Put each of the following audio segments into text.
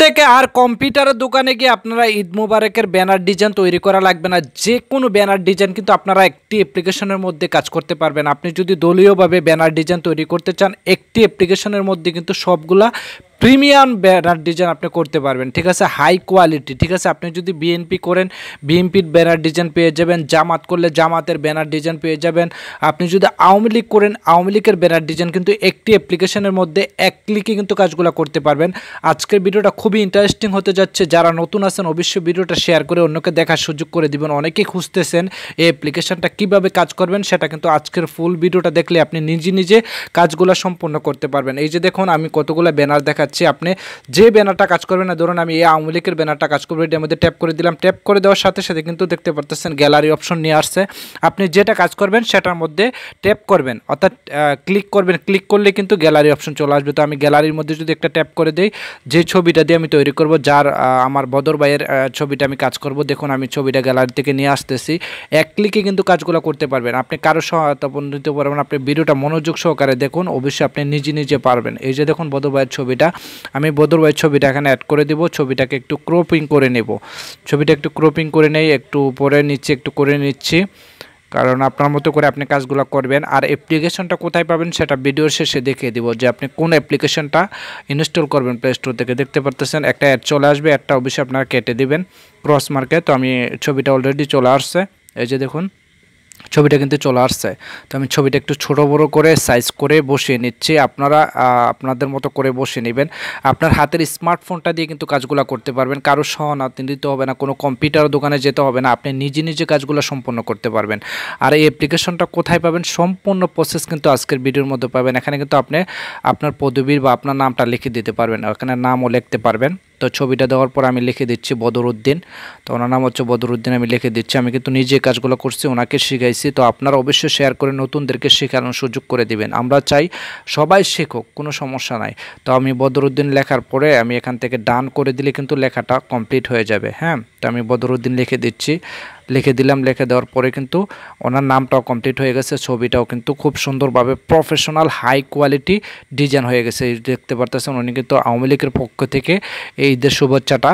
থেকে আর কম্পিউটারের দোকানে গিয়ে আপনারা ঈদ মুবারকের ব্যানার ডিজাইন তৈরি করা লাগবে না। যে কোনো ব্যানার ডিজাইন কিন্তু আপনারা একটি অ্যাপ্লিকেশনের মধ্যে কাজ করতে পারবেন। আপনি যদি দলীয়ভাবে ব্যানার ডিজাইন তৈরি করতে চান, একটি অ্যাপ্লিকেশনের মধ্যে কিন্তু সবগুলা প্রিমিয়াম ব্যানার ডিজাইন আপনি করতে পারবেন। ঠিক আছে, হাই কোয়ালিটি। ঠিক আছে, আপনি যদি বিএনপি করেন বিএনপির ব্যানার ডিজাইন পেয়ে যাবেন, জামাত করলে জামাতের ব্যানার ডিজাইন পেয়ে যাবেন, আপনি যদি আওয়ামী লীগ করেন আওয়ামী লীগের ব্যানার ডিজাইন কিন্তু একটি অ্যাপ্লিকেশনের মধ্যে এক ক্লিকে কিন্তু কাজগুলো করতে পারবেন। আজকের ভিডিওটা খুবই ইন্টারেস্টিং হতে যাচ্ছে। যারা নতুন আছেন অবশ্যই ভিডিওটা শেয়ার করে অন্যকে দেখার সুযোগ করে দিবেন। অনেকেই খুঁজতেছেন এই অ্যাপ্লিকেশনটা কীভাবে কাজ করবেন, সেটা কিন্তু আজকের ফুল ভিডিওটা দেখলে আপনি নিজে নিজে কাজগুলো সম্পূর্ণ করতে পারবেন। এই যে দেখুন আমি কতগুলো ব্যানার দেখাচ্ছি। আপনি যে ব্যানারটা কাজ করবেন না, ধরুন আমি এই আওয়ামী লীগের ব্যানারটা কাজ করবো, এটার মধ্যে ট্যাপ করে দিলাম। ট্যাপ করে দেওয়ার সাথে সাথে কিন্তু দেখতে পারতেছেন গ্যালারি অপশন নিয়ে আসছে। আপনি যেটা কাজ করবেন সেটার মধ্যে ট্যাপ করবেন, অর্থাৎ ক্লিক করবেন। ক্লিক করলে কিন্তু গ্যালারি অপশন চলে আসবে। তো আমি গ্যালারির মধ্যে যদি একটা ট্যাপ করে দিই, যে ছবিটা দিয়ে আমি তৈরি করব, যার আমার বদর ভাইয়ের ছবিটা আমি কাজ করব, দেখুন আমি ছবিটা গ্যালারি থেকে নিয়ে আসতেছি। এক ক্লিকে কিন্তু কাজগুলো করতে পারবেন। আপনি কারো সহায়তা নিতে পারবেন। আপনি ভিডিওটা মনোযোগ সহকারে দেখুন, অবশ্যই আপনি নিজে নিজে পারবেন। এই যে দেখুন বদর ভাইয়ের ছবিটা, আমি বদর ভাইয়ের ছবিটা এখানে অ্যাড করে দেব। ছবিটাকে একটু ক্রপিং করে নেব। ছবিটা একটু ক্রপিং করে নেই, একটু উপরে নিচে একটু করে নিচ্ছি, কারণ আপনার মতো করে আপনি কাজগুলো করবেন। আর অ্যাপ্লিকেশনটা কোথায় পাবেন সেটা ভিডিওর শেষে দেখিয়ে দিব, যে আপনি কোন অ্যাপ্লিকেশনটা ইনস্টল করবেন প্লে স্টোর থেকে। দেখতে পারতেছেন একটা অ্যাড চলে আসবে, একটা অবশ্যই আপনারা কেটে দিবেন ক্রস মার্কে। তো আমি ছবিটা অলরেডি চলে আসছে, এই যে দেখুন ছবিটা কিন্তু চলে আসছে। তো আমি ছবিটা একটু ছোট বড় করে সাইজ করে বসিয়ে নিচ্ছি। আপনারা আপনাদের মতো করে বসিয়ে নেবেন। আপনার হাতের স্মার্টফোনটা দিয়ে কিন্তু কাজগুলো করতে পারবেন। কারো সহায়তা নিতে হবে না, কোনো কম্পিউটার দোকানে যেতে হবে না, আপনি নিজে নিজে কাজগুলো সম্পন্ন করতে পারবেন। আর এই অ্যাপ্লিকেশনটা কোথায় পাবেন, সম্পূর্ণ প্রসেস কিন্তু আজকের ভিডিওর মধ্যে পাবেন। এখানে কিন্তু আপনি আপনার পদবীর বা আপনার নামটা লিখে দিতে পারবেন, এখানে নামও লিখতে পারবেন। তো ছবিটা দেওয়ার পর আমি লিখে দিচ্ছি বদরউদ্দিন। তো ওনার নাম হচ্ছে বদরউদ্দিন, আমি লিখে দিচ্ছি। আমি কিন্তু নিজে কাজগুলো করছি, ওনাকে শিখাইছি। তো আপনারা অবশ্যই শেয়ার করে নতুনদেরকে শেখানোর সুযোগ করে দিবেন। আমরা চাই সবাই শেখুক, কোনো সমস্যা নাই। তো আমি বদরউদ্দিন লেখার পরে আমি এখান থেকে ডান করে দিলে কিন্তু লেখাটা কমপ্লিট হয়ে যাবে। হ্যাঁ, তো আমি বদরউদ্দিন লিখে দিচ্ছি, লিখে দিলাম। লিখে দেওয়ার পরে কিন্তু ওনার নামটাও কমপ্লিট হয়ে গেছে। ছবিটাও কিন্তু খুব সুন্দরভাবে প্রফেশনাল হাই কোয়ালিটি ডিজাইন হয়ে গেছে। দেখতে পারতেছেন উনি কিন্তু আওয়ামী লীগের পক্ষ থেকে এই ঈদের শুভেচ্ছাটা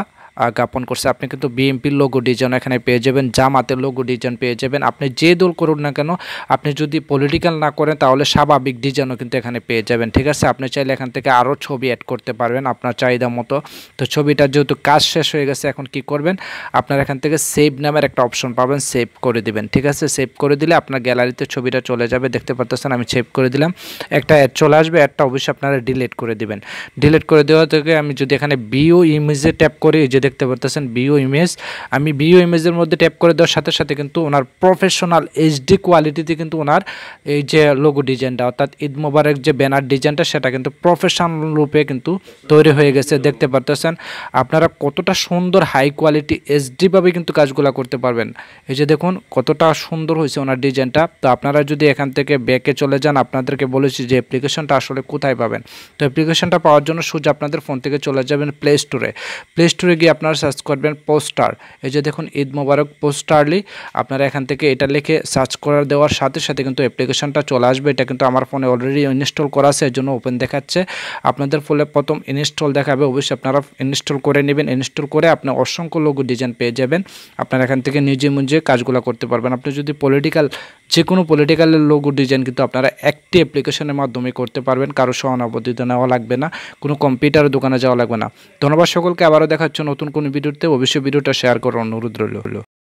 জ্ঞাপন করছে। আপনি কিন্তু বিএনপির লোগো ডিজাইন এখানে পেয়ে যাবেন, জামাতের লোগো ডিজাইন পেয়ে যাবেন। আপনি যে দল করুন না কেন, আপনি যদি পলিটিক্যাল না করেন তাহলে স্বাভাবিক ডিজাইনও কিন্তু এখানে পেয়ে যাবেন। ঠিক আছে, আপনি চাইলে এখান থেকে আরও ছবি অ্যাড করতে পারবেন আপনার চাহিদা মতো। তো ছবিটার যেহেতু কাজ শেষ হয়ে গেছে, এখন কি করবেন, আপনার এখান থেকে সেভ নামের একটা অপশন পাবেন, সেভ করে দিবেন। ঠিক আছে, সেভ করে দিলে আপনার গ্যালারিতে ছবিটা চলে যাবে। দেখতে পাচ্ছেন আমি সেভ করে দিলাম। একটা অ্যাড চলে আসবে, অ্যাডটা অবশ্যই আপনারা ডিলিট করে দিবেন। ডিলিট করে দেওয়া থেকে আমি যদি এখানে বিও ইমেজে ট্যাপ করি, যে দেখতে পারতেছেন বিও ইমেজ, আমি বিও ইমেজের মধ্যে ট্যাপ করে দেওয়ার সাথে সাথে কিন্তু ওনার প্রফেশনাল এইচডি কোয়ালিটিতে কিন্তু ওনার এই যে লোগো ডিজাইনটা, অর্থাৎ ঈদ মোবারক যে ব্যানার ডিজাইনটা, সেটা কিন্তু প্রফেশনাল রূপে কিন্তু তৈরি হয়ে গেছে। দেখতে পারতেছেন আপনারা কতটা সুন্দর হাই কোয়ালিটি এইচডি ভাবে কিন্তু কাজগুলো করতে পারবেন। এই যে দেখুন কতটা সুন্দর হয়েছে ওনার ডিজাইনটা। তো আপনারা যদি এখান থেকে ব্যাকে চলে যান, আপনাদেরকে বলেছি যে অ্যাপ্লিকেশনটা আসলে কোথায় পাবেন। তো অ্যাপ্লিকেশনটা পাওয়ার জন্য সোজা আপনাদের ফোন থেকে চলে যাবেন প্লে স্টোরে। প্লে স্টোরে গিয়ে আপনারা সার্চ করবেন পোস্টার। এই যে দেখুন ঈদ মোবারক পোস্টারলি, আপনারা এখান থেকে এটা লিখে সার্চ করে দেওয়ার সাথে সাথে কিন্তু অ্যাপ্লিকেশনটা চলে আসবে। এটা কিন্তু আমার ফোনে অলরেডি ইনস্টল করা আছে, এর জন্য ওপেন দেখাচ্ছে। আপনাদের ফোনে প্রথম ইনস্টল দেখাবে, অবশ্যই আপনারা ইনস্টল করে নেবেন। ইনস্টল করে আপনি অসংখ্য লোগো ডিজাইন পেয়ে যাবেন। আপনারা এখান থেকে নিজে নিজে কাজগুলো করতে পারবেন। আপনি যদি যে কোনো পলিটিক্যালের লোগো ডিজাইন কিন্তু আপনারা একটি অ্যাপ্লিকেশনের মাধ্যমে করতে পারবেন। কারো সহানুভূতিতে নেওয়া লাগবে না, কোনো কম্পিউটার দোকানে যাওয়া লাগবে না। ধন্যবাদ সকলকে, আবারও দেখা হচ্ছে নতুন কোনো ভিডিওতে। অবশ্যই ভিডিওটা শেয়ার করার অনুরোধ রইল।